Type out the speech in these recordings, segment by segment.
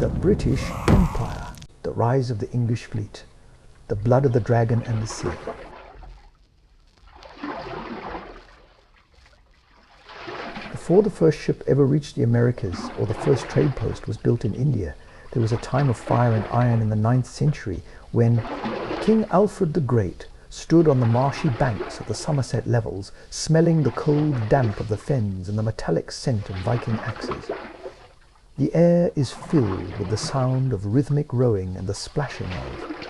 The British Empire, the rise of the English fleet, the blood of the dragon and the sea. Before the first ship ever reached the Americas or the first trade post was built in India, there was a time of fire and iron in the 9th century when King Alfred the Great stood on the marshy banks of the Somerset levels, smelling the cold damp of the fens and the metallic scent of Viking axes. The air is filled with the sound of rhythmic rowing and the splashing of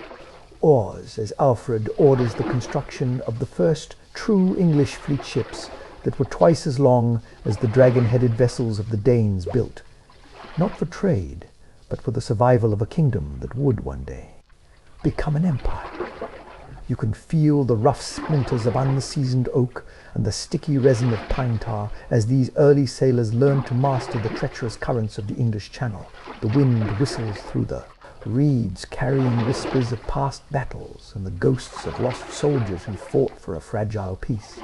oars as Alfred orders the construction of the first true English fleet ships that were twice as long as the dragon-headed vessels of the Danes built, not for trade, but for the survival of a kingdom that would one day become an empire. You can feel the rough splinters of unseasoned oak and the sticky resin of pine tar as these early sailors learned to master the treacherous currents of the English Channel. The wind whistles through the reeds, carrying whispers of past battles and the ghosts of lost soldiers who fought for a fragile peace.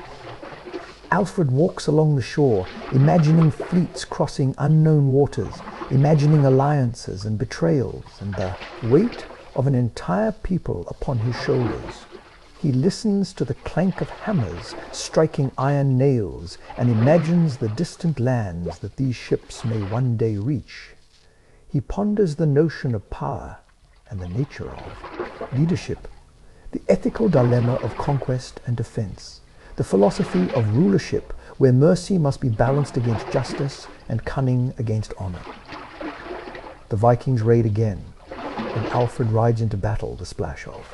Alfred walks along the shore, imagining fleets crossing unknown waters, imagining alliances and betrayals, and the weight of an entire people upon his shoulders. He listens to the clank of hammers striking iron nails and imagines the distant lands that these ships may one day reach. He ponders the notion of power and the nature of leadership, the ethical dilemma of conquest and defense, the philosophy of rulership where mercy must be balanced against justice and cunning against honor. The Vikings raid again, and Alfred rides into battle, the splash of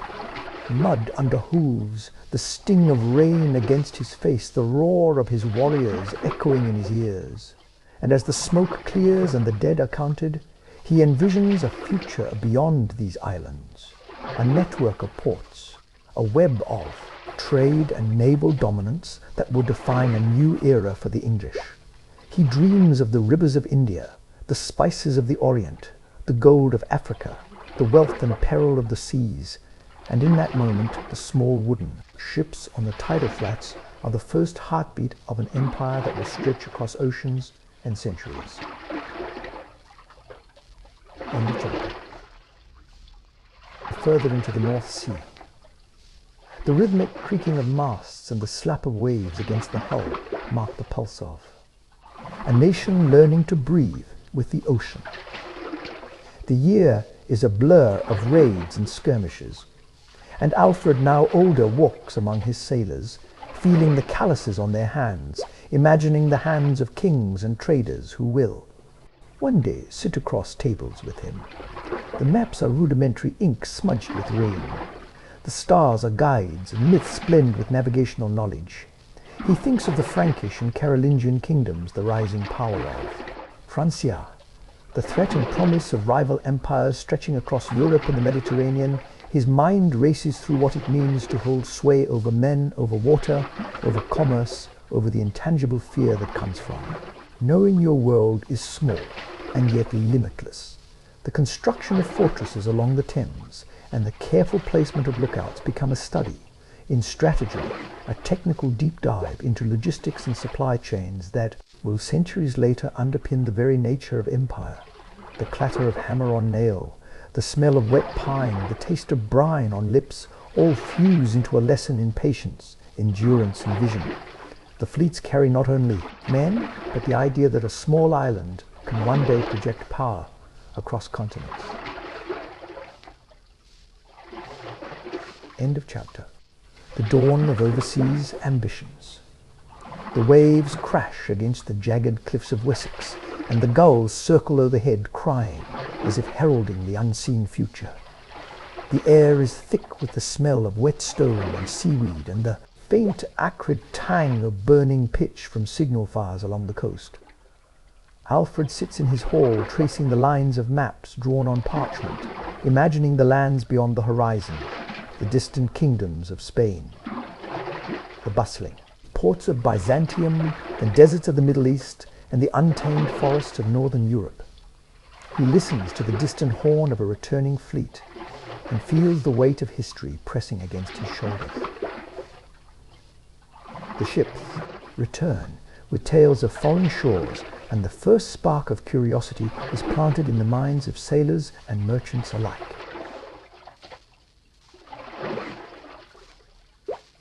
mud under hooves, the sting of rain against his face, the roar of his warriors echoing in his ears. And as the smoke clears and the dead are counted, he envisions a future beyond these islands, a network of ports, a web of trade and naval dominance that will define a new era for the English. He dreams of the rivers of India, the spices of the Orient, the gold of Africa, the wealth and peril of the seas, and in that moment the small wooden ships on the tidal flats are the first heartbeat of an empire that will stretch across oceans and centuries. End of chapter. Further into the North Sea. The rhythmic creaking of masts and the slap of waves against the hull mark the pulse of a nation learning to breathe with the ocean. The year is a blur of raids and skirmishes, and Alfred, now older, walks among his sailors, feeling the calluses on their hands, imagining the hands of kings and traders who will one day sit across tables with him. The maps are rudimentary ink smudged with rain. The stars are guides, and myths blend with navigational knowledge. He thinks of the Frankish and Carolingian kingdoms, the rising power of Francia, the threat and promise of rival empires stretching across Europe and the Mediterranean. His mind races through what it means to hold sway over men, over water, over commerce, over the intangible fear that comes from knowing your world is small and yet limitless. The construction of fortresses along the Thames and the careful placement of lookouts become a study in strategy, a technical deep dive into logistics and supply chains that will centuries later underpin the very nature of empire. The clatter of hammer on nail, the smell of wet pine, the taste of brine on lips, all fuse into a lesson in patience, endurance, and vision. The fleets carry not only men, but the idea that a small island can one day project power across continents. End of chapter. The dawn of overseas ambitions. The waves crash against the jagged cliffs of Wessex, and the gulls circle overhead crying as if heralding the unseen future. The air is thick with the smell of wet stone and seaweed and the faint acrid tang of burning pitch from signal fires along the coast. Alfred sits in his hall tracing the lines of maps drawn on parchment, imagining the lands beyond the horizon, the distant kingdoms of Spain, the bustling ports of Byzantium, the deserts of the Middle East, and the untamed forests of northern Europe. He listens to the distant horn of a returning fleet and feels the weight of history pressing against his shoulders. The ships return with tales of foreign shores, and the first spark of curiosity is planted in the minds of sailors and merchants alike.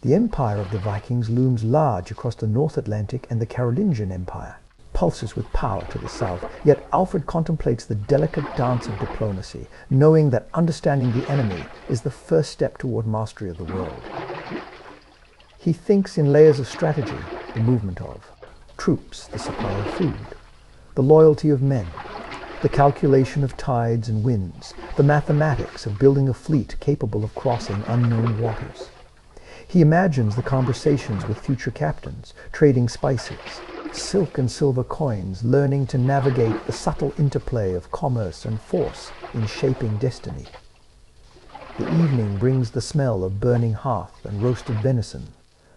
The empire of the Vikings looms large across the North Atlantic, and the Carolingian Empire pulses with power to the south. Yet Alfred contemplates the delicate dance of diplomacy, knowing that understanding the enemy is the first step toward mastery of the world. He thinks in layers of strategy, the movement of troops, the supply of food, the loyalty of men, the calculation of tides and winds, the mathematics of building a fleet capable of crossing unknown waters. He imagines the conversations with future captains, trading spices, silk and silver coins, learning to navigate the subtle interplay of commerce and force in shaping destiny. The evening brings the smell of burning hearth and roasted venison,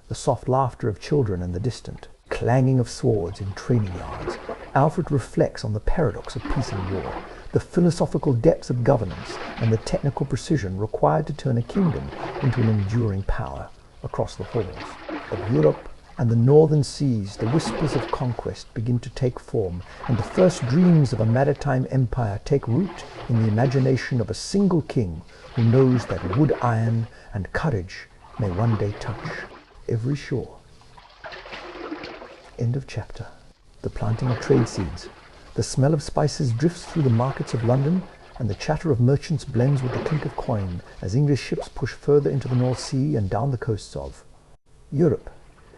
the soft laughter of children and the distant clanging of swords in training yards. Alfred reflects on the paradox of peace and war, the philosophical depths of governance, and the technical precision required to turn a kingdom into an enduring power. Across the halls of Europe and the northern seas, the whispers of conquest begin to take form, and the first dreams of a maritime empire take root in the imagination of a single king who knows that wood iron and courage may one day touch every shore. End of chapter. The planting of trade seeds. The smell of spices drifts through the markets of London, and the chatter of merchants blends with the clink of coin as English ships push further into the North Sea and down the coasts of Europe.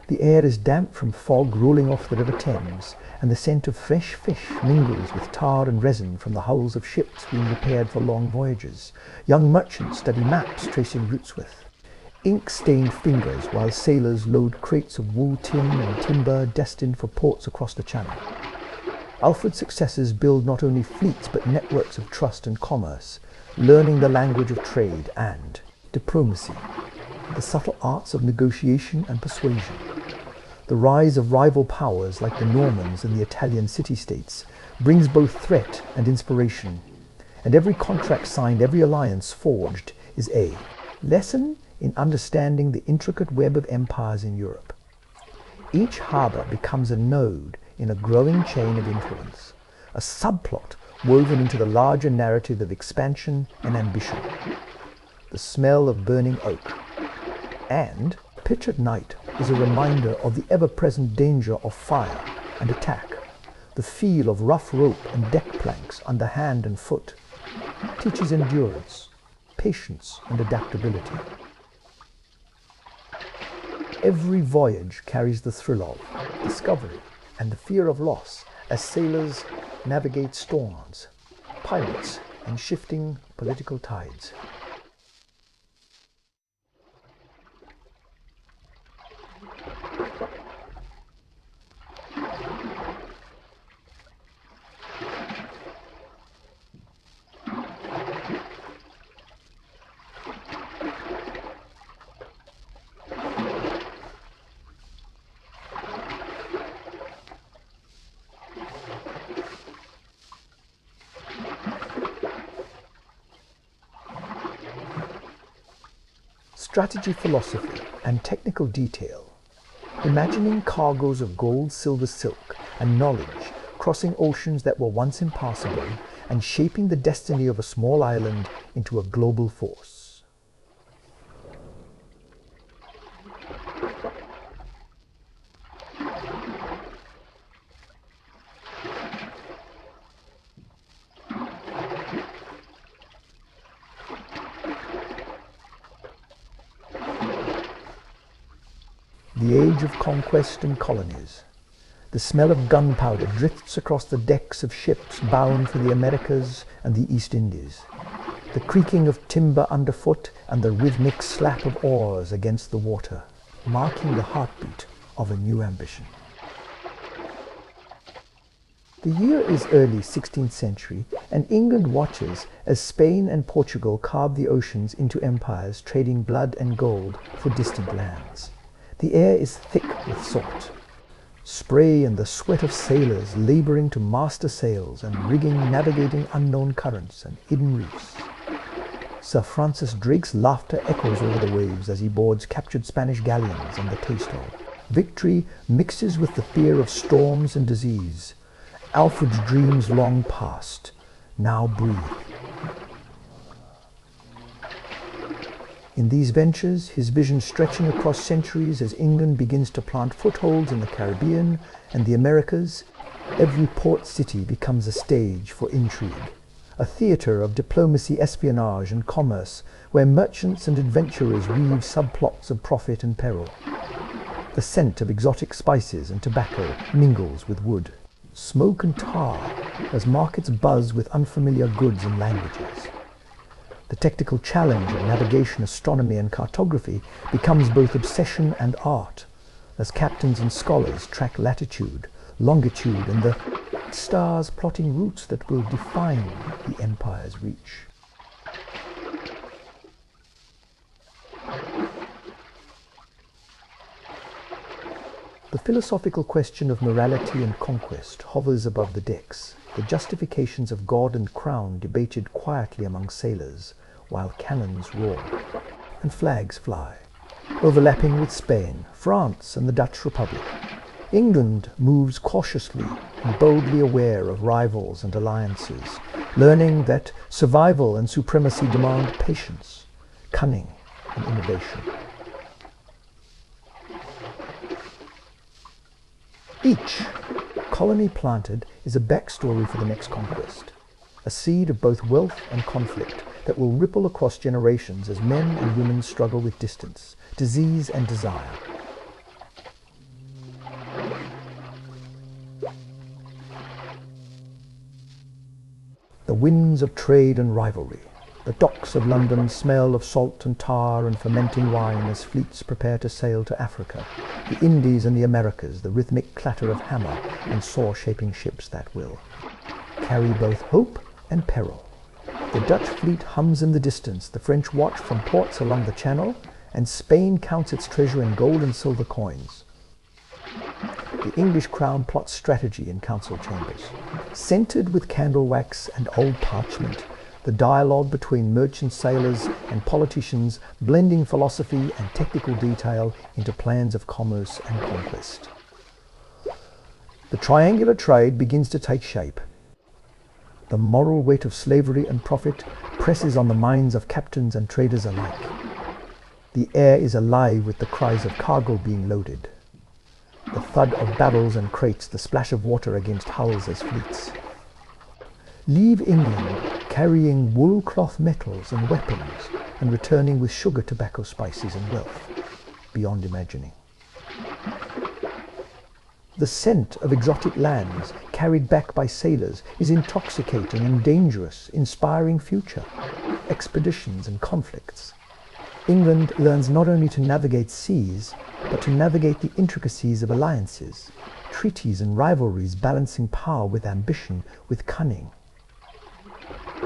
The air is damp from fog rolling off the River Thames, and the scent of fresh fish mingles with tar and resin from the hulls of ships being repaired for long voyages. Young merchants study maps tracing routes with ink-stained fingers, while sailors load crates of wool, tin, and timber destined for ports across the Channel. Alfred's successors build not only fleets but networks of trust and commerce, learning the language of trade and diplomacy, the subtle arts of negotiation and persuasion. The rise of rival powers like the Normans and the Italian city-states brings both threat and inspiration, and every contract signed, every alliance forged is a lesson in understanding the intricate web of empires in Europe. Each harbor becomes a node in a growing chain of influence, a subplot woven into the larger narrative of expansion and ambition. The smell of burning oak and pitch at night is a reminder of the ever-present danger of fire and attack. The feel of rough rope and deck planks under hand and foot teaches endurance, patience, and adaptability. Every voyage carries the thrill of discovery and the fear of loss as sailors navigate storms, pirates, and shifting political tides. Strategy, philosophy, and technical detail. Imagining cargoes of gold, silver, silk, and knowledge crossing oceans that were once impassable and shaping the destiny of a small island into a global force. The age of conquest and colonies. The smell of gunpowder drifts across the decks of ships bound for the Americas and the East Indies. The creaking of timber underfoot and the rhythmic slap of oars against the water, marking the heartbeat of a new ambition. The year is early 16th century, and England watches as Spain and Portugal carve the oceans into empires, trading blood and gold for distant lands. The air is thick with salt, spray, and the sweat of sailors laboring to master sails and rigging, navigating unknown currents and hidden reefs. Sir Francis Drake's laughter echoes over the waves as he boards captured Spanish galleons and the taste of victory mixes with the fear of storms and disease. Alfred's dreams long past now breathe. In these ventures, his vision stretching across centuries as England begins to plant footholds in the Caribbean and the Americas, every port city becomes a stage for intrigue, a theatre of diplomacy, espionage and commerce, where merchants and adventurers weave subplots of profit and peril. The scent of exotic spices and tobacco mingles with wood. Smoke and tar as markets buzz with unfamiliar goods and languages. The technical challenge of navigation, astronomy and cartography becomes both obsession and art, as captains and scholars track latitude, longitude and the stars plotting routes that will define the empire's reach. The philosophical question of morality and conquest hovers above the decks, the justifications of God and crown debated quietly among sailors, while cannons roar and flags fly, overlapping with Spain, France and the Dutch Republic. England moves cautiously and boldly aware of rivals and alliances, learning that survival and supremacy demand patience, cunning and innovation. Each colony planted is a backstory for the next conquest, a seed of both wealth and conflict that will ripple across generations as men and women struggle with distance, disease and desire. The winds of trade and rivalry. The docks of London smell of salt and tar and fermenting wine as fleets prepare to sail to Africa. The Indies and the Americas, the rhythmic clatter of hammer and saw-shaping ships that will carry both hope and peril. The Dutch fleet hums in the distance, the French watch from ports along the Channel, and Spain counts its treasure in gold and silver coins. The English crown plots strategy in council chambers. Scented with candle wax and old parchment, the dialogue between merchant sailors and politicians, blending philosophy and technical detail into plans of commerce and conquest. The triangular trade begins to take shape. The moral weight of slavery and profit presses on the minds of captains and traders alike. The air is alive with the cries of cargo being loaded, the thud of barrels and crates, the splash of water against hulls as fleets leave England carrying wool cloth metals and weapons, and returning with sugar, tobacco, spices and wealth beyond imagining. The scent of exotic lands carried back by sailors is intoxicating and dangerous, inspiring future expeditions and conflicts. England learns not only to navigate seas, but to navigate the intricacies of alliances, treaties and rivalries, balancing power with ambition, with cunning.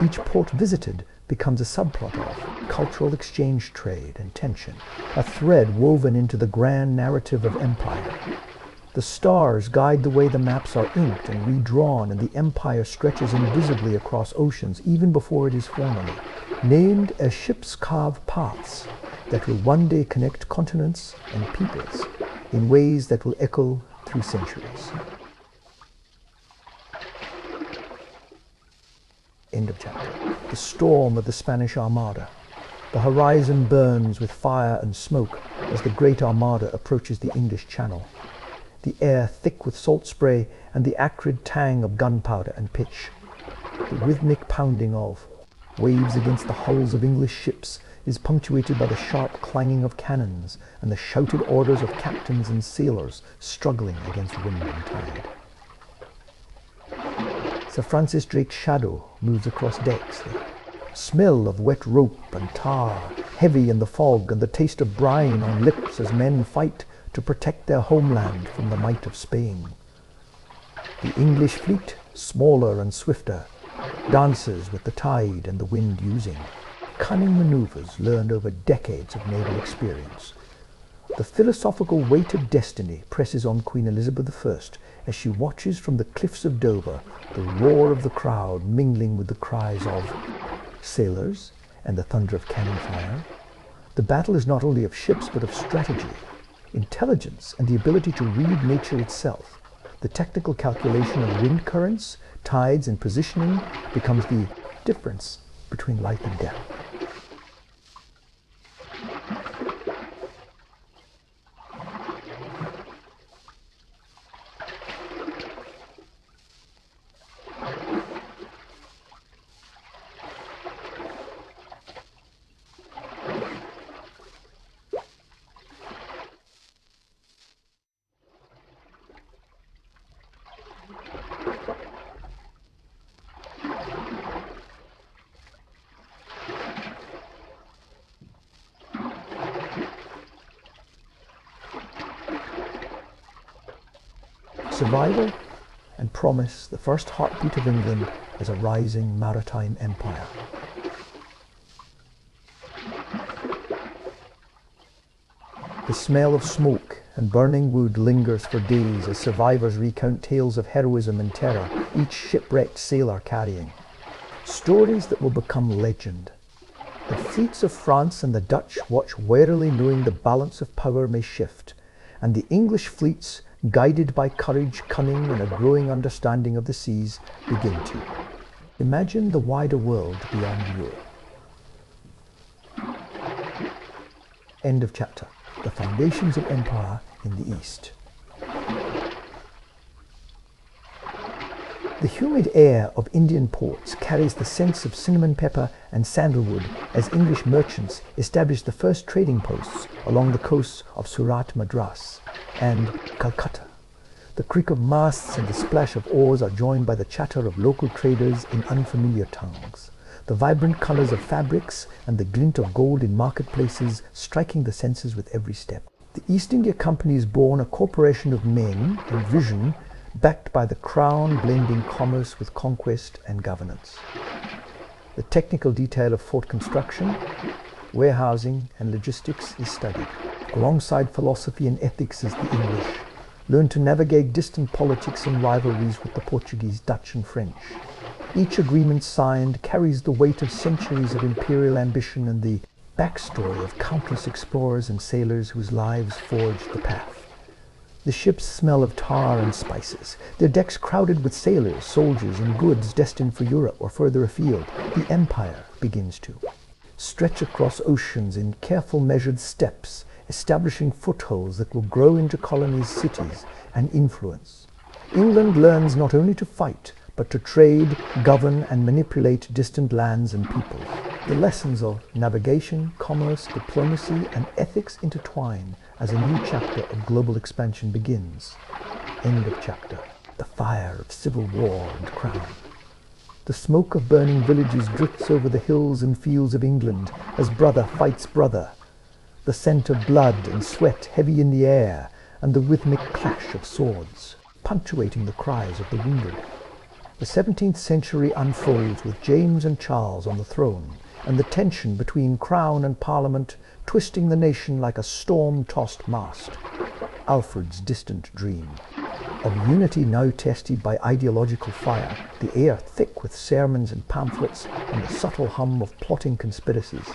Each port visited becomes a subplot of cultural exchange, trade and tension, a thread woven into the grand narrative of empire. The stars guide the way the maps are inked and redrawn, and the empire stretches invisibly across oceans even before it is formally named, as ships carve paths that will one day connect continents and peoples in ways that will echo through centuries. End of chapter. The storm of the Spanish Armada. The horizon burns with fire and smoke as the great Armada approaches the English Channel. The air thick with salt spray and the acrid tang of gunpowder and pitch. The rhythmic pounding of waves against the hulls of English ships is punctuated by the sharp clanging of cannons and the shouted orders of captains and sailors struggling against wind and tide. Sir Francis Drake's shadow moves across decks. The smell of wet rope and tar, heavy in the fog, and the taste of brine on lips as men fight to protect their homeland from the might of Spain. The English fleet, smaller and swifter, dances with the tide and the wind, using cunning maneuvers learned over decades of naval experience. The philosophical weight of destiny presses on Queen Elizabeth I as she watches from the cliffs of Dover, the roar of the crowd mingling with the cries of sailors and the thunder of cannon fire. The battle is not only of ships but of strategy, intelligence, and the ability to read nature itself. The technical calculation of wind currents, tides, and positioning becomes the difference between life and death. Survival and promise, the first heartbeat of England as a rising maritime empire. The smell of smoke and burning wood lingers for days as survivors recount tales of heroism and terror each shipwrecked sailor carrying. Stories that will become legend. The fleets of France and the Dutch watch warily, knowing the balance of power may shift, and the English fleets, guided by courage, cunning, and a growing understanding of the seas, begin to imagine the wider world beyond Europe. End of chapter. The foundations of empire in the East. The humid air of Indian ports carries the scents of cinnamon pepper and sandalwood as English merchants established the first trading posts along the coasts of Surat, Madras, and Calcutta. The creak of masts and the splash of oars are joined by the chatter of local traders in unfamiliar tongues. The vibrant colors of fabrics and the glint of gold in marketplaces striking the senses with every step. The East India Company is born a corporation of men and vision, backed by the crown, blending commerce with conquest and governance. The technical detail of fort construction, warehousing, and logistics is studied. Alongside philosophy and ethics is the English. Learn to navigate distant politics and rivalries with the Portuguese, Dutch, and French. Each agreement signed carries the weight of centuries of imperial ambition and the backstory of countless explorers and sailors whose lives forged the path. The ships smell of tar and spices, their decks crowded with sailors, soldiers, and goods destined for Europe or further afield. The empire begins to stretch across oceans in careful measured steps, establishing footholds that will grow into colonies, cities, and influence. England learns not only to fight, but to trade, govern, and manipulate distant lands and peoples. The lessons of navigation, commerce, diplomacy, and ethics intertwine as a new chapter of global expansion begins. End of chapter. The fire of civil war and crown. The smoke of burning villages drifts over the hills and fields of England as brother fights brother. The scent of blood and sweat heavy in the air, and the rhythmic clash of swords, punctuating the cries of the wounded. The 17th century unfolds with James and Charles on the throne, and the tension between Crown and Parliament twisting the nation like a storm-tossed mast. Alfred's distant dream. Of unity now tested by ideological fire, the air thick with sermons and pamphlets, and the subtle hum of plotting conspiracies.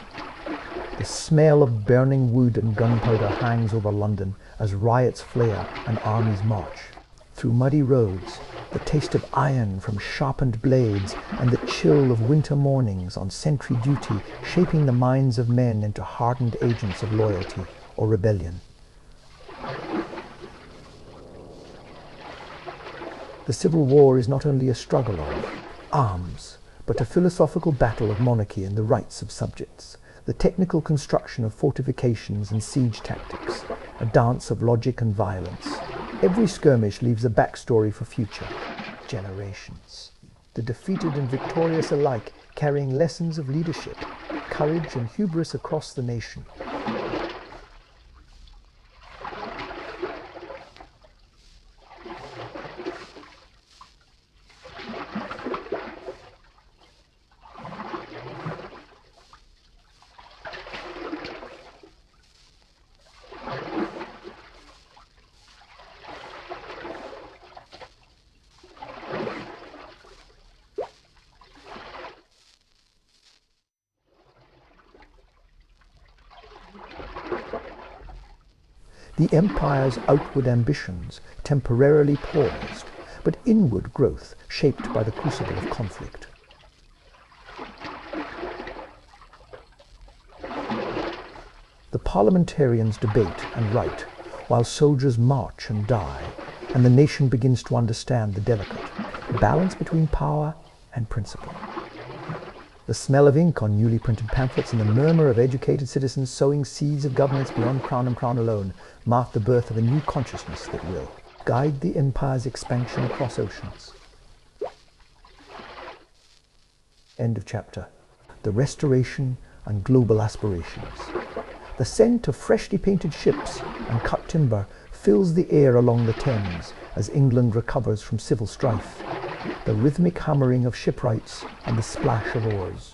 The smell of burning wood and gunpowder hangs over London as riots flare and armies march. Through muddy roads, the taste of iron from sharpened blades, and the chill of winter mornings on sentry duty, shaping the minds of men into hardened agents of loyalty or rebellion. The Civil War is not only a struggle of arms, but a philosophical battle of monarchy and the rights of subjects. The technical construction of fortifications and siege tactics, a dance of logic and violence. Every skirmish leaves a backstory for future generations. The defeated and victorious alike carrying lessons of leadership, courage, and hubris across the nation. The empire's outward ambitions temporarily paused but inward growth shaped by the crucible of conflict. The parliamentarians debate and write, while soldiers march and die, and the nation begins to understand the delicate balance between power and principle. The smell of ink on newly printed pamphlets and the murmur of educated citizens sowing seeds of governance beyond crown and crown alone mark the birth of a new consciousness that will guide the empire's expansion across oceans. End of chapter. The Restoration and Global Aspirations. The scent of freshly painted ships and cut timber fills the air along the Thames as England recovers from civil strife. The rhythmic hammering of shipwrights and the splash of oars.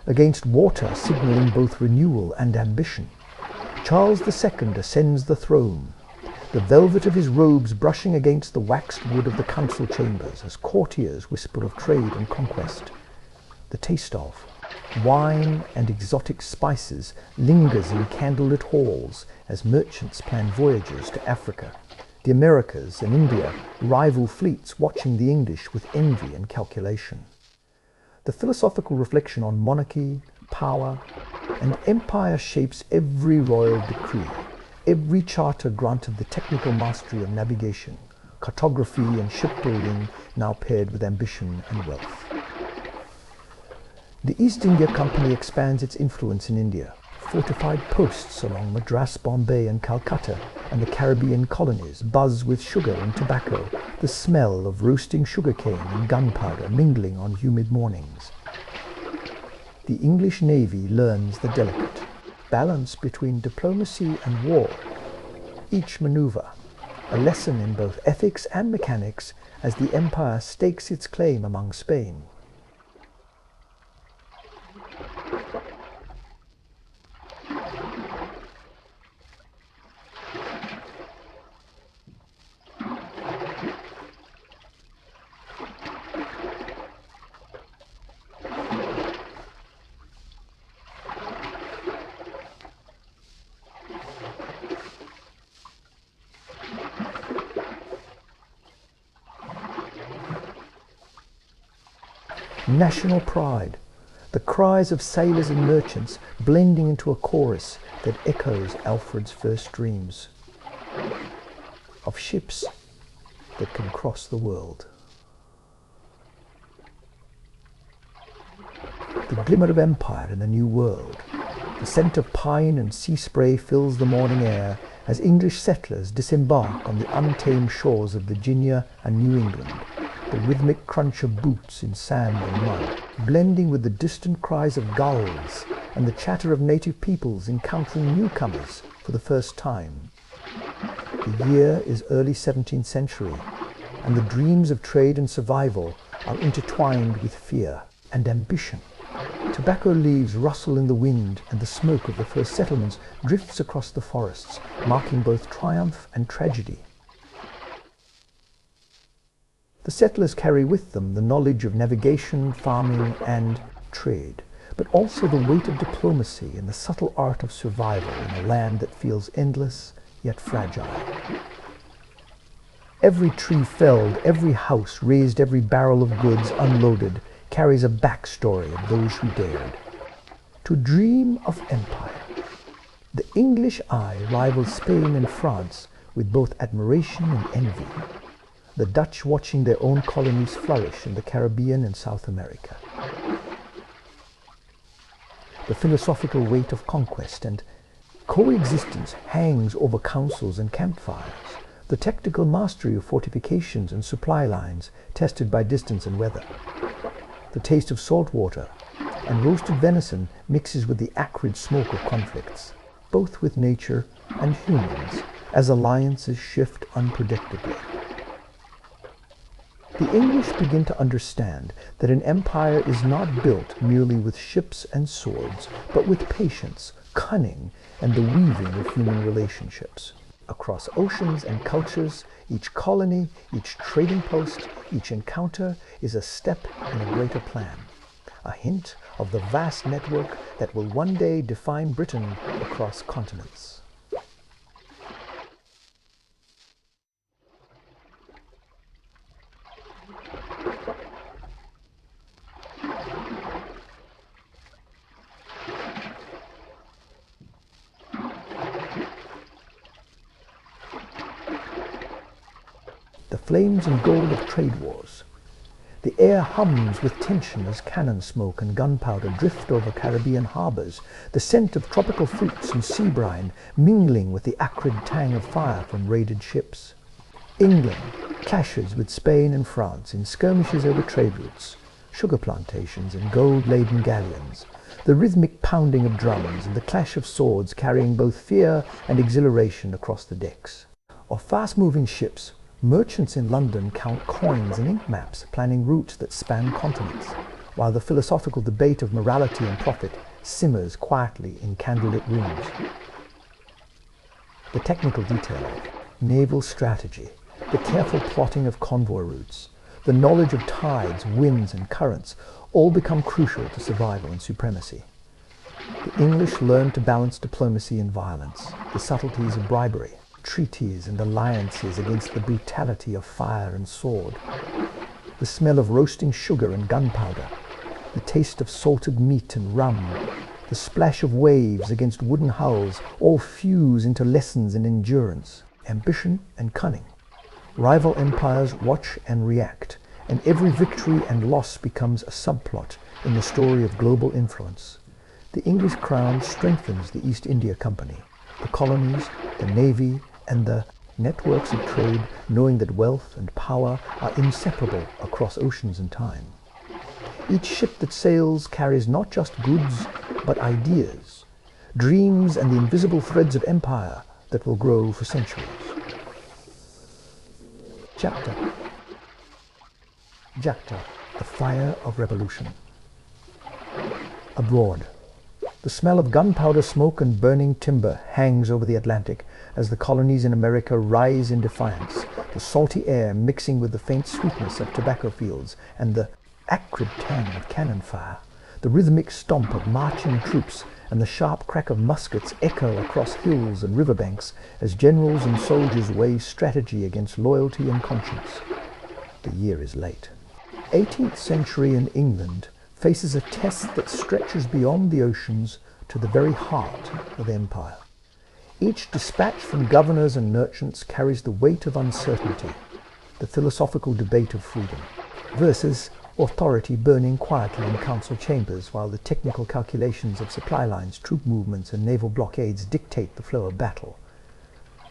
Against water signalling both renewal and ambition, Charles II ascends the throne, the velvet of his robes brushing against the waxed wood of the council chambers as courtiers whisper of trade and conquest. The taste of wine and exotic spices lingers in candlelit halls as merchants plan voyages to Africa. The Americas and India rival fleets watching the English with envy and calculation. The philosophical reflection on monarchy, power, and empire shapes every royal decree. Every charter granted the technical mastery of navigation, cartography, and shipbuilding, now paired with ambition and wealth. The East India Company expands its influence in India. Fortified posts along Madras, Bombay, and Calcutta, and the Caribbean colonies buzz with sugar and tobacco, the smell of roasting sugarcane and gunpowder mingling on humid mornings. The English Navy learns the delicate balance between diplomacy and war. Each maneuver, a lesson in both ethics and mechanics as the empire stakes its claim among Spain. National pride, the cries of sailors and merchants blending into a chorus that echoes Alfred's first dreams of ships that can cross the world. The glimmer of empire in the new world. The scent of pine and sea spray fills the morning air as English settlers disembark on the untamed shores of Virginia and New England. The rhythmic crunch of boots in sand and mud, blending with the distant cries of gulls and the chatter of native peoples encountering newcomers for the first time. The year is early 17th century, and the dreams of trade and survival are intertwined with fear and ambition. Tobacco leaves rustle in the wind, and the smoke of the first settlements drifts across the forests, marking both triumph and tragedy. The settlers carry with them the knowledge of navigation, farming, and trade, but also the weight of diplomacy and the subtle art of survival in a land that feels endless yet fragile. Every tree felled, every house raised, every barrel of goods unloaded carries a backstory of those who dared to dream of empire. The English eye rivals Spain and France with both admiration and envy. The Dutch watching their own colonies flourish in the Caribbean and South America. The philosophical weight of conquest and coexistence hangs over councils and campfires. The technical mastery of fortifications and supply lines tested by distance and weather. The taste of salt water and roasted venison mixes with the acrid smoke of conflicts, both with nature and humans, as alliances shift unpredictably. The English begin to understand that an empire is not built merely with ships and swords, but with patience, cunning, and the weaving of human relationships. Across oceans and cultures, each colony, each trading post, each encounter is a step in a greater plan, a hint of the vast network that will one day define Britain across continents. flames and gold of trade wars. The air hums with tension as cannon smoke and gunpowder drift over Caribbean harbors, the scent of tropical fruits and sea brine mingling with the acrid tang of fire from raided ships. England clashes with Spain and France in skirmishes over trade routes, sugar plantations and gold-laden galleons, the rhythmic pounding of drums and the clash of swords carrying both fear and exhilaration across the decks. Of fast-moving ships, merchants in London count coins and ink maps, planning routes that span continents, while the philosophical debate of morality and profit simmers quietly in candlelit rooms. The technical detail of naval strategy, the careful plotting of convoy routes, the knowledge of tides, winds, and currents all become crucial to survival and supremacy. The English learned to balance diplomacy and violence, the subtleties of bribery, treaties and alliances against the brutality of fire and sword. The smell of roasting sugar and gunpowder, the taste of salted meat and rum, the splash of waves against wooden hulls all fuse into lessons in endurance, ambition and cunning. Rival empires watch and react, and every victory and loss becomes a subplot in the story of global influence. The English crown strengthens the East India Company, the colonies, the navy, and the networks of trade, knowing that wealth and power are inseparable across oceans and time. Each ship that sails carries not just goods, but ideas, dreams, and the invisible threads of empire that will grow for centuries. Chapter. The fire of revolution. Abroad, the smell of gunpowder smoke and burning timber hangs over the Atlantic as the colonies in America rise in defiance, the salty air mixing with the faint sweetness of tobacco fields and the acrid tang of cannon fire. The rhythmic stomp of marching troops and the sharp crack of muskets echo across hills and riverbanks as generals and soldiers weigh strategy against loyalty and conscience. The year is late. 18th century in England faces a test that stretches beyond the oceans to the very heart of empire. Each dispatch from governors and merchants carries the weight of uncertainty, the philosophical debate of freedom, versus authority burning quietly in council chambers while the technical calculations of supply lines, troop movements, and naval blockades dictate the flow of battle.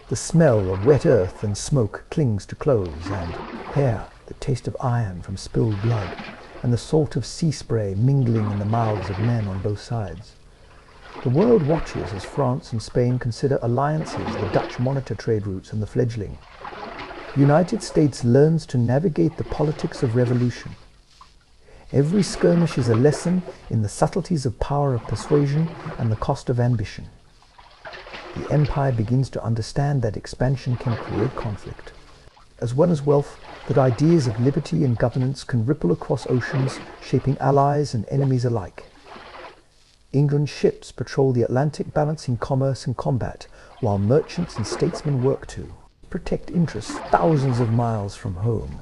The smell of wet earth and smoke clings to clothes and hair, the taste of iron from spilled blood, and the salt of sea spray mingling in the mouths of men on both sides. The world watches as France and Spain consider alliances, the Dutch monitor trade routes and the fledgling. The United States learns to navigate the politics of revolution. Every skirmish is a lesson in the subtleties of power of persuasion and the cost of ambition. The empire begins to understand that expansion can create conflict. As well as wealth, that ideas of liberty and governance can ripple across oceans, shaping allies and enemies alike. England's ships patrol the Atlantic balancing commerce and combat, while merchants and statesmen work to protect interests thousands of miles from home.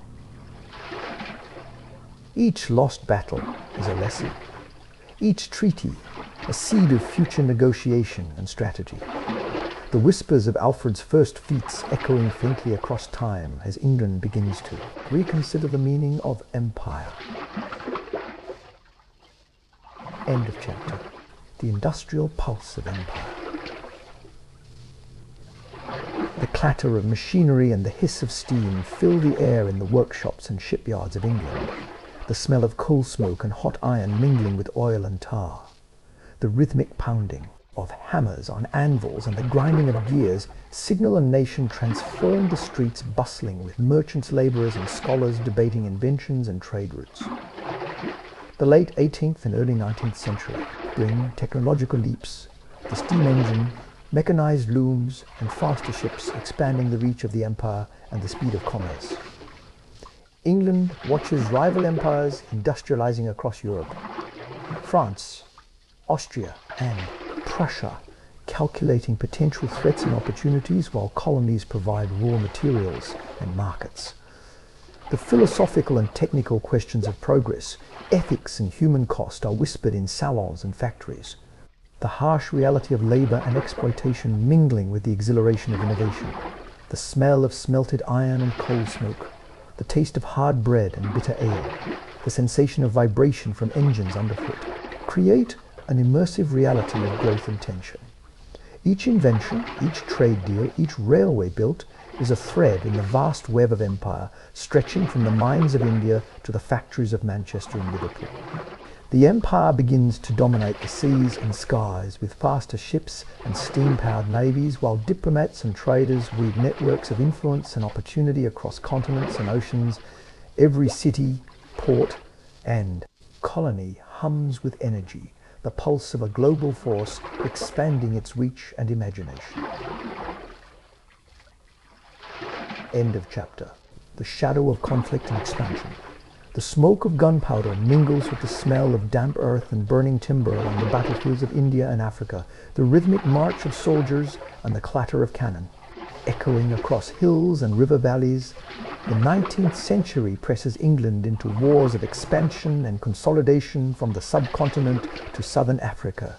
Each lost battle is a lesson. Each treaty, a seed of future negotiation and strategy. The whispers of Alfred's first feats echoing faintly across time as England begins to reconsider the meaning of empire. End of chapter. The industrial pulse of empire. The clatter of machinery and the hiss of steam fill the air in the workshops and shipyards of England. The smell of coal smoke and hot iron mingling with oil and tar. The rhythmic pounding of hammers on anvils and the grinding of gears signal a nation transformed, the streets bustling with merchants, laborers, and scholars debating inventions and trade routes. The late 18th and early 19th century bring technological leaps, the steam engine, mechanized looms, and faster ships expanding the reach of the empire and the speed of commerce. England watches rival empires industrializing across Europe. France, Austria, and Prussia calculating potential threats and opportunities while colonies provide raw materials and markets. The philosophical and technical questions of progress, ethics and human cost are whispered in salons and factories. The harsh reality of labor and exploitation mingling with the exhilaration of innovation. The smell of smelted iron and coal smoke, the taste of hard bread and bitter ale, the sensation of vibration from engines underfoot, create an immersive reality of growth and tension. Each invention, each trade deal, each railway built is a thread in the vast web of empire, stretching from the mines of India to the factories of Manchester and Liverpool. The empire begins to dominate the seas and skies with faster ships and steam-powered navies, while diplomats and traders weave networks of influence and opportunity across continents and oceans. Every city, port, and colony hums with energy, the pulse of a global force expanding its reach and imagination. End of chapter. The shadow of conflict and expansion. The smoke of gunpowder mingles with the smell of damp earth and burning timber along the battlefields of India and Africa, the rhythmic march of soldiers and the clatter of cannon. Echoing across hills and river valleys, the 19th century presses England into wars of expansion and consolidation from the subcontinent to southern Africa,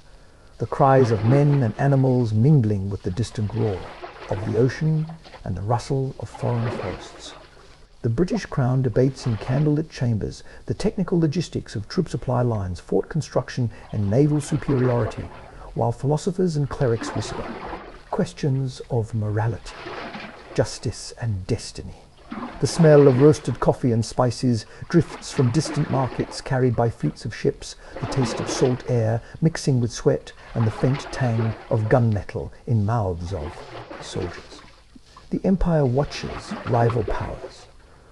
the cries of men and animals mingling with the distant roar of the ocean and the rustle of foreign forests. The British Crown debates in candlelit chambers the technical logistics of troop supply lines, fort construction, and naval superiority, while philosophers and clerics whisper questions of morality, justice, and destiny. The smell of roasted coffee and spices drifts from distant markets carried by fleets of ships, the taste of salt air mixing with sweat, and the faint tang of gunmetal in mouths of soldiers. The empire watches rival powers.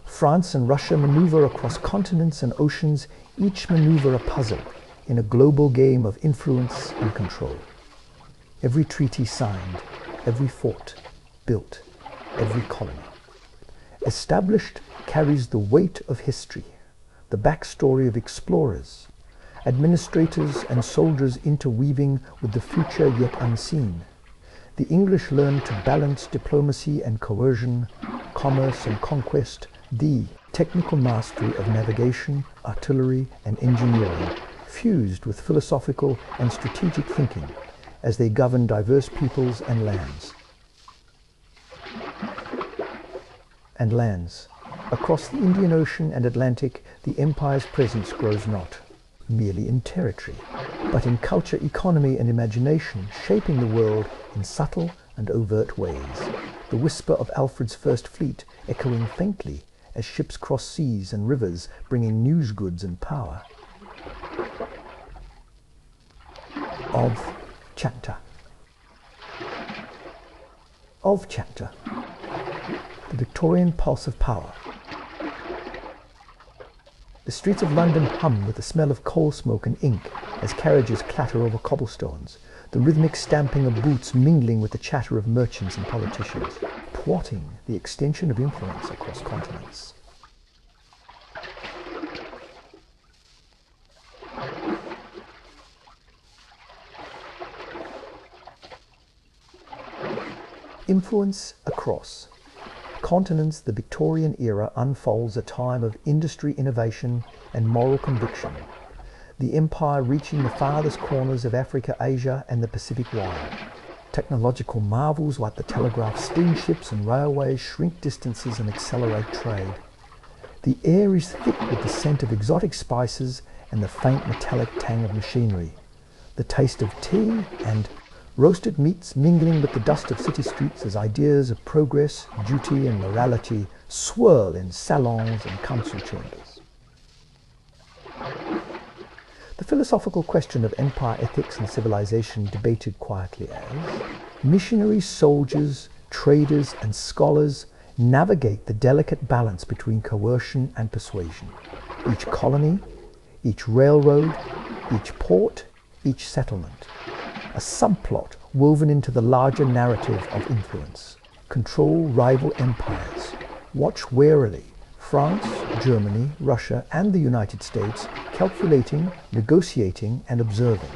France and Russia maneuver across continents and oceans, each maneuver a puzzle in a global game of influence and control. Every treaty signed, every fort built, every colony established carries the weight of history, the backstory of explorers, administrators and soldiers interweaving with the future yet unseen. The English learned to balance diplomacy and coercion, commerce and conquest, the technical mastery of navigation, artillery, and engineering, fused with philosophical and strategic thinking as they govern diverse peoples and lands. Across the Indian Ocean and Atlantic, the empire's presence grows not merely in territory, but in culture, economy, and imagination, shaping the world in subtle and overt ways. The whisper of Alfred's first fleet echoing faintly as ships cross seas and rivers, bringing news goods and power. Of chapter. The Victorian pulse of power. The streets of London hum with the smell of coal smoke and ink as carriages clatter over cobblestones, the rhythmic stamping of boots mingling with the chatter of merchants and politicians, plotting the extension of influence across continents. Influence across continents. The Victorian era unfolds a time of industry innovation and moral conviction, the empire reaching the farthest corners of Africa, Asia, and the Pacific Wild. Technological marvels like the telegraph, steamships, and railways shrink distances and accelerate trade. The air is thick with the scent of exotic spices and the faint metallic tang of machinery. The taste of tea and roasted meats mingling with the dust of city streets as ideas of progress, duty, and morality swirl in salons and council chambers. The philosophical question of empire ethics and civilization debated quietly as missionaries, soldiers, traders, and scholars navigate the delicate balance between coercion and persuasion. Each colony, each railroad, each port, each settlement, a subplot woven into the larger narrative of influence. Control rival empires. Watch warily France, Germany, Russia, and the United States calculating, negotiating, and observing.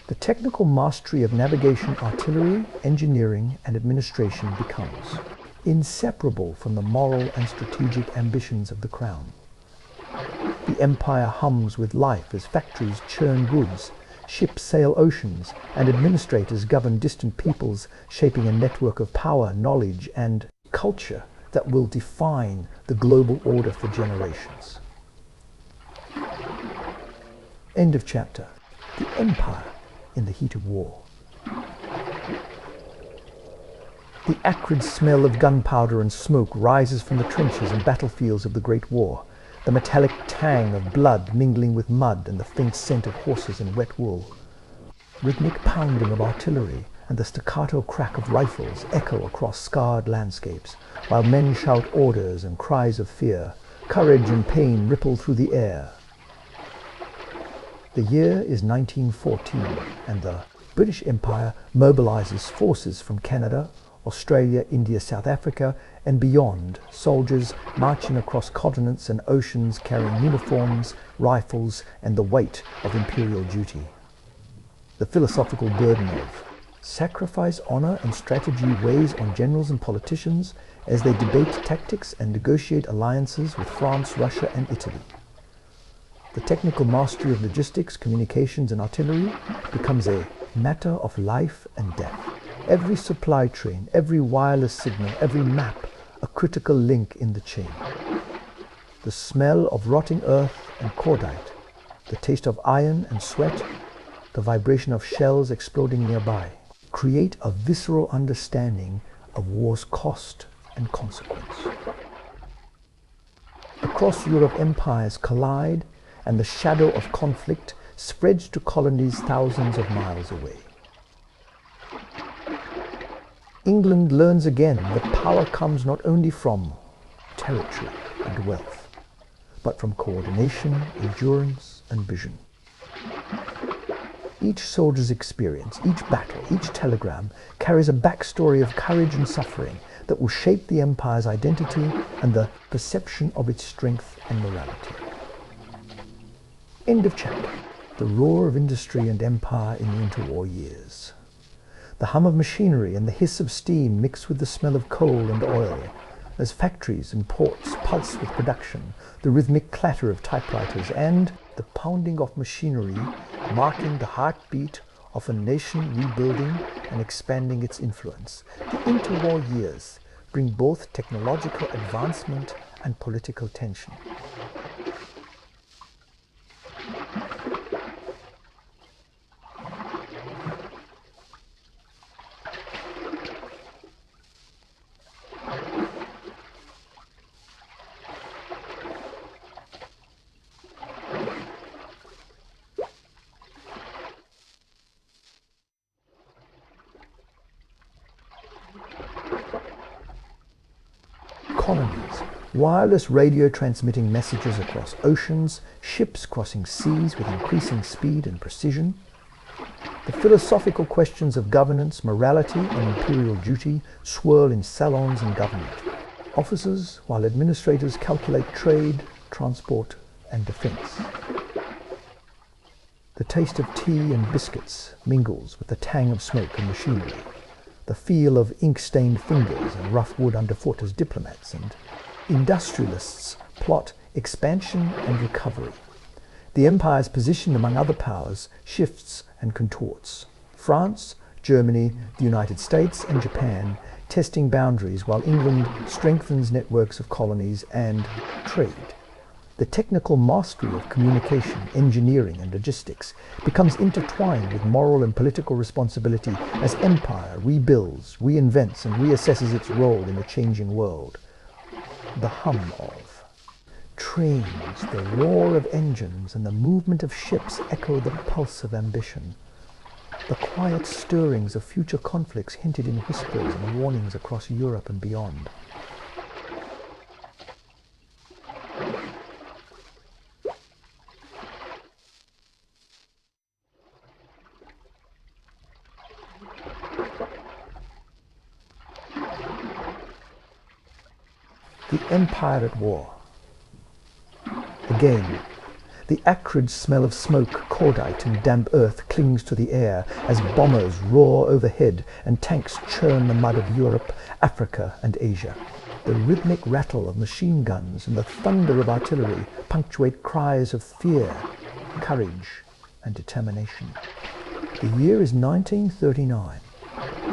The technical mastery of navigation, artillery, engineering, and administration becomes inseparable from the moral and strategic ambitions of the crown. The empire hums with life as factories churn goods, ships sail oceans, and administrators govern distant peoples, shaping a network of power, knowledge, and culture that will define the global order for generations. End of chapter. The empire in the heat of war. The acrid smell of gunpowder and smoke rises from the trenches and battlefields of the Great War, the metallic tang of blood mingling with mud and the faint scent of horses and wet wool. Rhythmic pounding of artillery and the staccato crack of rifles echo across scarred landscapes, while men shout orders and cries of fear. Courage and pain ripple through the air. The year is 1914, and the British Empire mobilizes forces from Canada, Australia, India, South Africa, and beyond, soldiers marching across continents and oceans carrying uniforms, rifles, and the weight of imperial duty. The philosophical burden of sacrifice, honor, and strategy weighs on generals and politicians as they debate tactics and negotiate alliances with France, Russia, and Italy. The technical mastery of logistics, communications, and artillery becomes a matter of life and death. Every supply train, every wireless signal, every map, a critical link in the chain. The smell of rotting earth and cordite, the taste of iron and sweat, the vibration of shells exploding nearby, create a visceral understanding of war's cost and consequence. Across Europe, empires collide, and the shadow of conflict spreads to colonies thousands of miles away. England learns again that power comes not only from territory and wealth, but from coordination, endurance, and vision. Each soldier's experience, each battle, each telegram carries a backstory of courage and suffering that will shape the empire's identity and the perception of its strength and morality. End of chapter. The roar of industry and empire in the interwar years. The hum of machinery and the hiss of steam mix with the smell of coal and oil, as factories and ports pulse with production, the rhythmic clatter of typewriters, and the pounding of machinery marking the heartbeat of a nation rebuilding and expanding its influence. The interwar years bring both technological advancement and political tension. Colonies, wireless radio transmitting messages across oceans, ships crossing seas with increasing speed and precision. The philosophical questions of governance, morality, and imperial duty swirl in salons and government offices, while administrators calculate trade, transport, and defense. The taste of tea and biscuits mingles with the tang of smoke and machinery. The feel of ink-stained fingers and rough wood underfoot as diplomats and industrialists plot expansion and recovery. The empire's position among other powers shifts and contorts. France, Germany, the United States, and Japan testing boundaries while England strengthens networks of colonies and trade. The technical mastery of communication, engineering, and logistics becomes intertwined with moral and political responsibility as empire rebuilds, reinvents, and reassesses its role in a changing world. The hum of trains, the roar of engines, and the movement of ships echo the pulse of ambition. The quiet stirrings of future conflicts hinted in whispers and warnings across Europe and beyond. The empire at war. Again, the acrid smell of smoke, cordite, and damp earth clings to the air as bombers roar overhead and tanks churn the mud of Europe, Africa, and Asia. The rhythmic rattle of machine guns and the thunder of artillery punctuate cries of fear, courage, and determination. The year is 1939,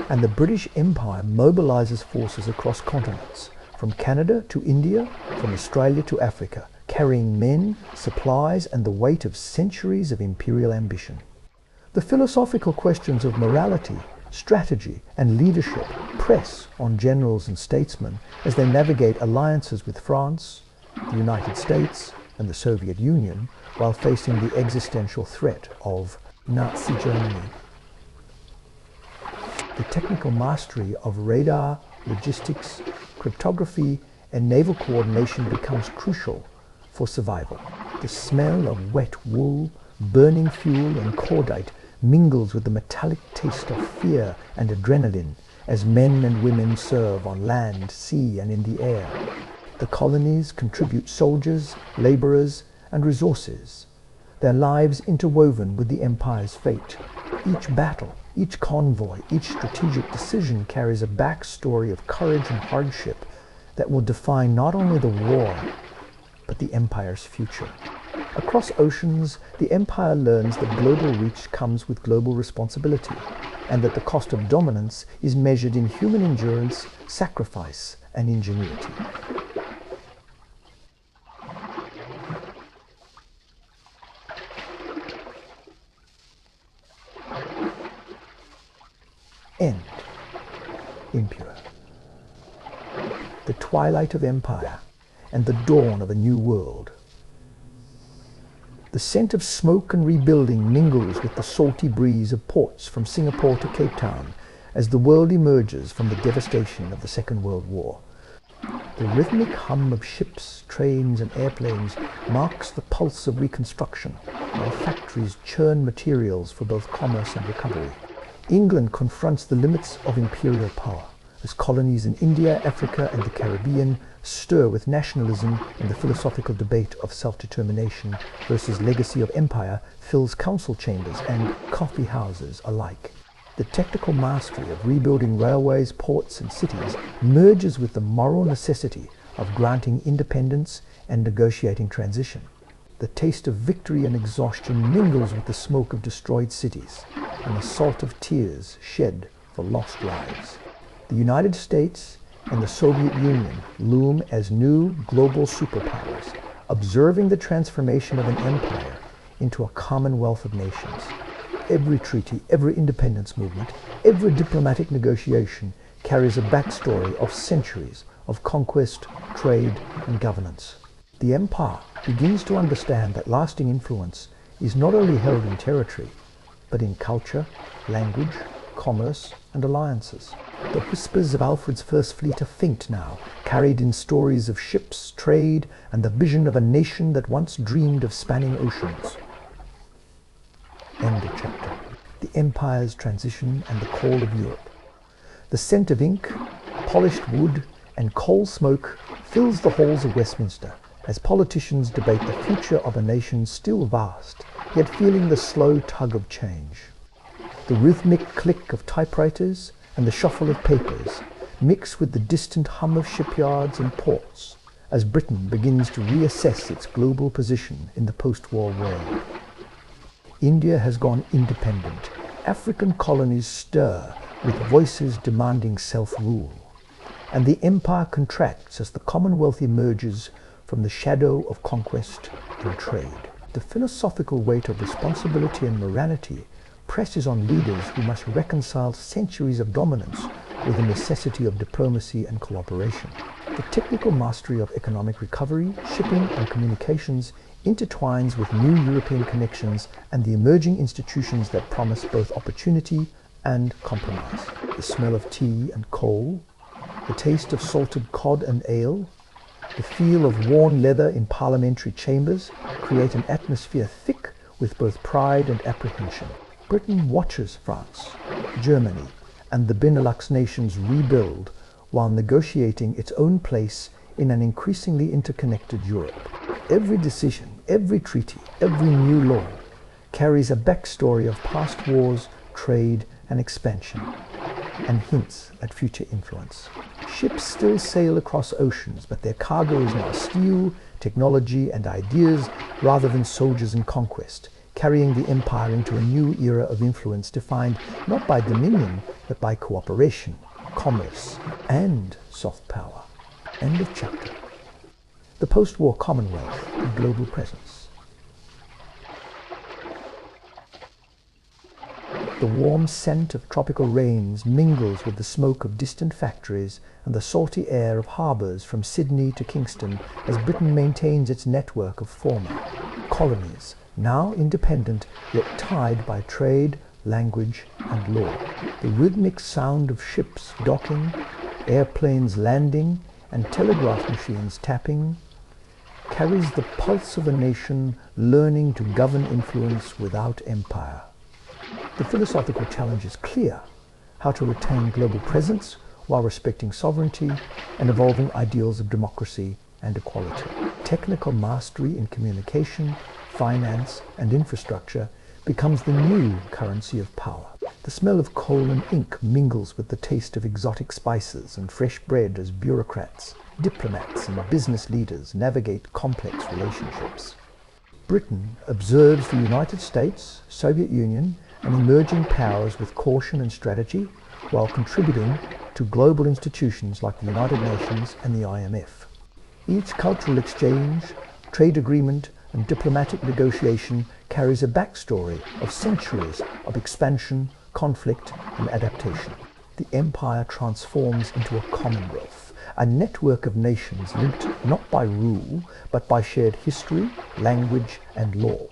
and the British Empire mobilizes forces across continents, from Canada to India, from Australia to Africa, carrying men, supplies, and the weight of centuries of imperial ambition. The philosophical questions of morality, strategy, and leadership press on generals and statesmen as they navigate alliances with France, the United States, and the Soviet Union, while facing the existential threat of Nazi Germany. The technical mastery of radar, logistics, cryptography, and naval coordination becomes crucial for survival. The smell of wet wool, burning fuel, and cordite mingles with the metallic taste of fear and adrenaline as men and women serve on land, sea, and in the air. The colonies contribute soldiers, laborers, and resources, their lives interwoven with the empire's fate. Each battle, each convoy, each strategic decision carries a backstory of courage and hardship that will define not only the war, but the empire's future. Across oceans, the empire learns that global reach comes with global responsibility, and that the cost of dominance is measured in human endurance, sacrifice, and ingenuity. End. Impure. The twilight of empire and the dawn of a new world. The scent of smoke and rebuilding mingles with the salty breeze of ports from Singapore to Cape Town as the world emerges from the devastation of the Second World War. The rhythmic hum of ships, trains, and airplanes marks the pulse of reconstruction, while factories churn materials for both commerce and recovery. England confronts the limits of imperial power as colonies in India, Africa, and the Caribbean stir with nationalism, and the philosophical debate of self-determination versus legacy of empire fills council chambers and coffee houses alike. The technical mastery of rebuilding railways, ports, and cities merges with the moral necessity of granting independence and negotiating transition. The taste of victory and exhaustion mingles with the smoke of destroyed cities and the salt of tears shed for lost lives. The United States and the Soviet Union loom as new global superpowers, observing the transformation of an empire into a commonwealth of nations. Every treaty, every independence movement, every diplomatic negotiation carries a backstory of centuries of conquest, trade, and governance. The empire begins to understand that lasting influence is not only held in territory, but in culture, language, commerce, and alliances. The whispers of Alfred's First Fleet are faint now, carried in stories of ships, trade, and the vision of a nation that once dreamed of spanning oceans. End of chapter. The Empire's transition and the call of Europe. The scent of ink, polished wood, and coal smoke fills the halls of Westminster as politicians debate the future of a nation still vast, yet feeling the slow tug of change. The rhythmic click of typewriters and the shuffle of papers mix with the distant hum of shipyards and ports as Britain begins to reassess its global position in the post-war world. India has gone independent. African colonies stir with voices demanding self-rule. And the empire contracts as the Commonwealth emerges from the shadow of conquest and trade. The philosophical weight of responsibility and morality presses on leaders who must reconcile centuries of dominance with the necessity of diplomacy and cooperation. The technical mastery of economic recovery, shipping, and communications intertwines with new European connections and the emerging institutions that promise both opportunity and compromise. The smell of tea and coal, the taste of salted cod and ale, the feel of worn leather in parliamentary chambers create an atmosphere thick with both pride and apprehension. Britain watches France, Germany, and the Benelux nations rebuild while negotiating its own place in an increasingly interconnected Europe. Every decision, every treaty, every new law carries a backstory of past wars, trade, and expansion, and hints at future influence. Ships still sail across oceans, but their cargo is now steel, technology, and ideas rather than soldiers and conquest, carrying the empire into a new era of influence defined not by dominion, but by cooperation, commerce, and soft power. End of chapter. The post-war Commonwealth and global presence. The warm scent of tropical rains mingles with the smoke of distant factories and the salty air of harbours from Sydney to Kingston as Britain maintains its network of former colonies, now independent yet tied by trade, language and law. The rhythmic sound of ships docking, airplanes landing and telegraph machines tapping carries the pulse of a nation learning to govern influence without empire. The philosophical challenge is clear: how to retain global presence while respecting sovereignty and evolving ideals of democracy and equality. Technical mastery in communication, finance, and infrastructure becomes the new currency of power. The smell of coal and ink mingles with the taste of exotic spices and fresh bread as bureaucrats, diplomats, and business leaders navigate complex relationships. Britain observes the United States, Soviet Union, and emerging powers with caution and strategy, while contributing to global institutions like the United Nations and the IMF. Each cultural exchange, trade agreement, and diplomatic negotiation carries a backstory of centuries of expansion, conflict, and adaptation. The empire transforms into a commonwealth, a network of nations linked not by rule, but by shared history, language, and law,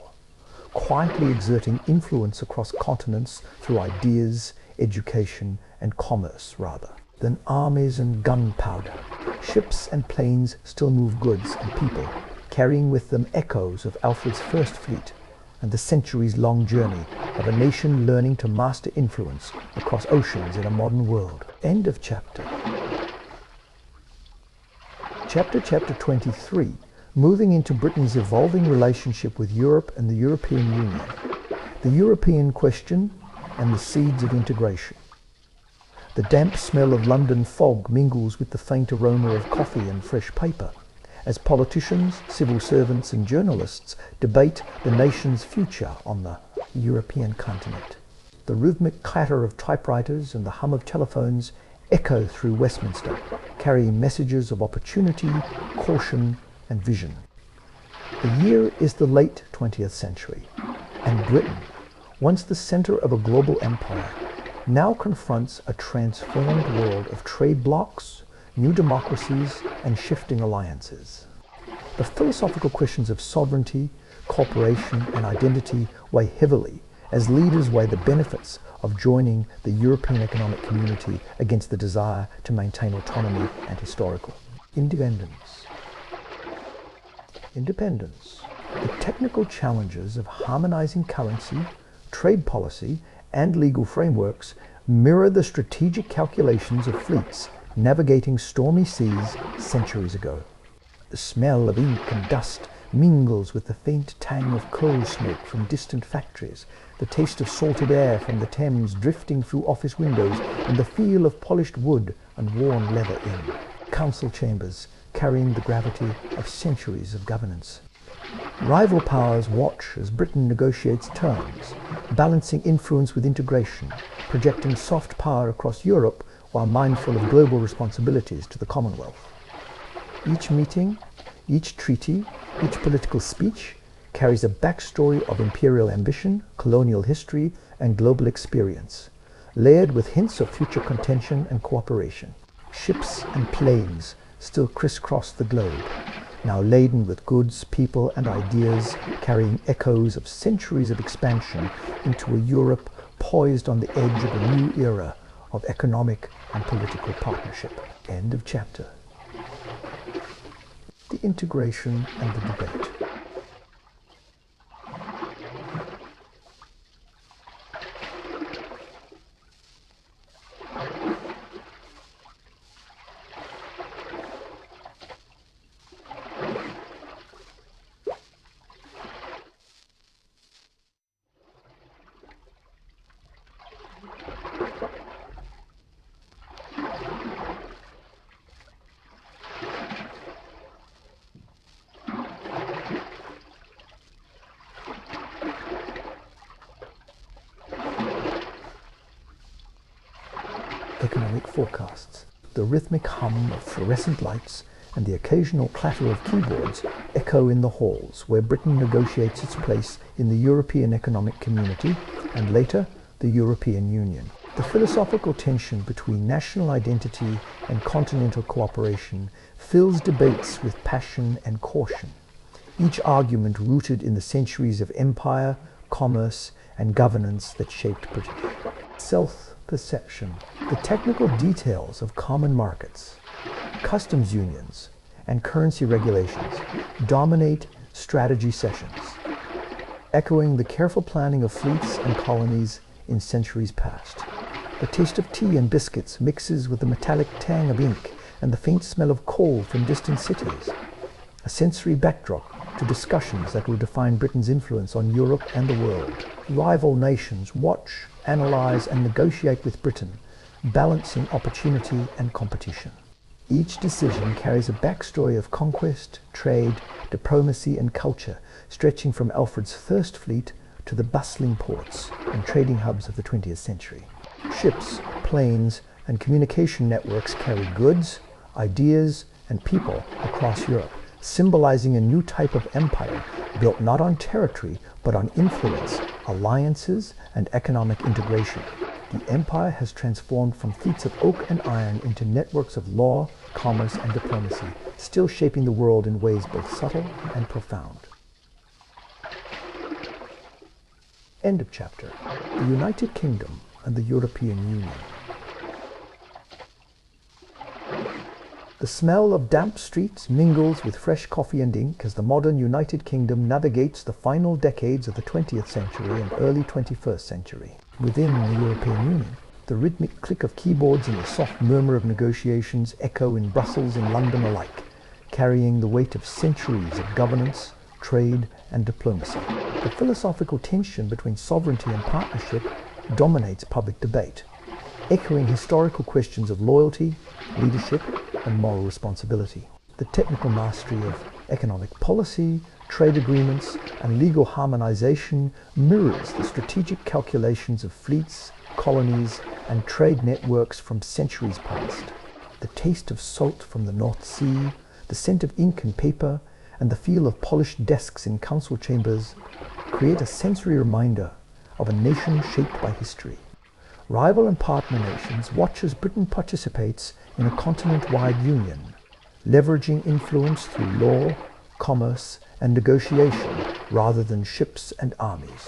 quietly exerting influence across continents through ideas, education, and commerce rather than armies and gunpowder. Ships and planes still move goods and people, carrying with them echoes of Alfred's first fleet and the centuries-long journey of a nation learning to master influence across oceans in a modern world. End of chapter. Chapter 23, moving into Britain's evolving relationship with Europe and the European Union, the European question and the seeds of integration. The damp smell of London fog mingles with the faint aroma of coffee and fresh paper, as politicians, civil servants and journalists debate the nation's future on the European continent. The rhythmic clatter of typewriters and the hum of telephones echo through Westminster, carrying messages of opportunity, caution and vision. The year is the late 20th century, and Britain, once the centre of a global empire, now confronts a transformed world of trade blocs, new democracies, and shifting alliances. The philosophical questions of sovereignty, cooperation, and identity weigh heavily as leaders weigh the benefits of joining the European Economic Community against the desire to maintain autonomy and historical independence. The technical challenges of harmonizing currency, trade policy, and legal frameworks mirror the strategic calculations of fleets navigating stormy seas centuries ago. The smell of ink and dust mingles with the faint tang of coal smoke from distant factories, the taste of salted air from the Thames drifting through office windows, and the feel of polished wood and worn leather in council chambers carrying the gravity of centuries of governance. Rival powers watch as Britain negotiates terms, balancing influence with integration, projecting soft power across Europe while mindful of global responsibilities to the Commonwealth. Each meeting, each treaty, each political speech carries a backstory of imperial ambition, colonial history, and global experience, layered with hints of future contention and cooperation. Ships and planes still crisscross the globe, now laden with goods, people, and ideas, carrying echoes of centuries of expansion into a Europe poised on the edge of a new era of economic and political partnership. End of chapter. The integration and the debate. Economic forecasts. The rhythmic hum of fluorescent lights and the occasional clatter of keyboards echo in the halls where Britain negotiates its place in the European Economic Community and later the European Union. The philosophical tension between national identity and continental cooperation fills debates with passion and caution, each argument rooted in the centuries of empire, commerce, and governance that shaped Britain. Self-perception. The technical details of common markets, customs unions, and currency regulations dominate strategy sessions, echoing the careful planning of fleets and colonies in centuries past. The taste of tea and biscuits mixes with the metallic tang of ink and the faint smell of coal from distant cities, a sensory backdrop to discussions that will define Britain's influence on Europe and the world. Rival nations watch, analyze, and negotiate with Britain, balancing opportunity and competition. Each decision carries a backstory of conquest, trade, diplomacy, and culture, stretching from Alfred's First Fleet to the bustling ports and trading hubs of the 20th century. Ships, planes, and communication networks carry goods, ideas, and people across Europe, symbolizing a new type of empire built not on territory but on influence, alliances, and economic integration. The empire has transformed from fleets of oak and iron into networks of law, commerce, and diplomacy, still shaping the world in ways both subtle and profound. End of chapter. The United Kingdom and the European Union. The smell of damp streets mingles with fresh coffee and ink as the modern United Kingdom navigates the final decades of the 20th century and early 21st century. Within the European Union, the rhythmic click of keyboards and the soft murmur of negotiations echo in Brussels and London alike, carrying the weight of centuries of governance, trade, and diplomacy. The philosophical tension between sovereignty and partnership dominates public debate, echoing historical questions of loyalty, leadership, and moral responsibility. The technical mastery of economic policy, trade agreements, and legal harmonization mirrors the strategic calculations of fleets, colonies, and trade networks from centuries past. The taste of salt from the North Sea, the scent of ink and paper, and the feel of polished desks in council chambers create a sensory reminder of a nation shaped by history. Rival and partner nations watch as Britain participates in a continent-wide union, leveraging influence through law, commerce, and negotiation rather than ships and armies.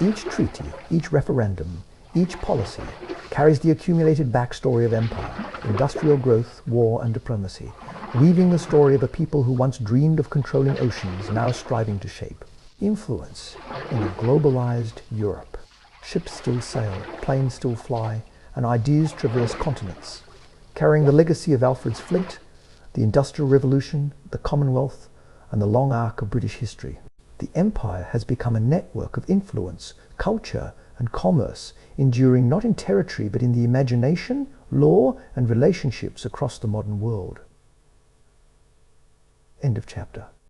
Each treaty, each referendum, each policy carries the accumulated backstory of empire, industrial growth, war, and diplomacy, weaving the story of a people who once dreamed of controlling oceans, now striving to shape influence in a globalized Europe. Ships still sail, planes still fly, and ideas traverse continents, carrying the legacy of Alfred's fleet, the Industrial Revolution, the Commonwealth, and the long arc of British history. The empire has become a network of influence, culture, and commerce, enduring not in territory but in the imagination, law, and relationships across the modern world. End of chapter.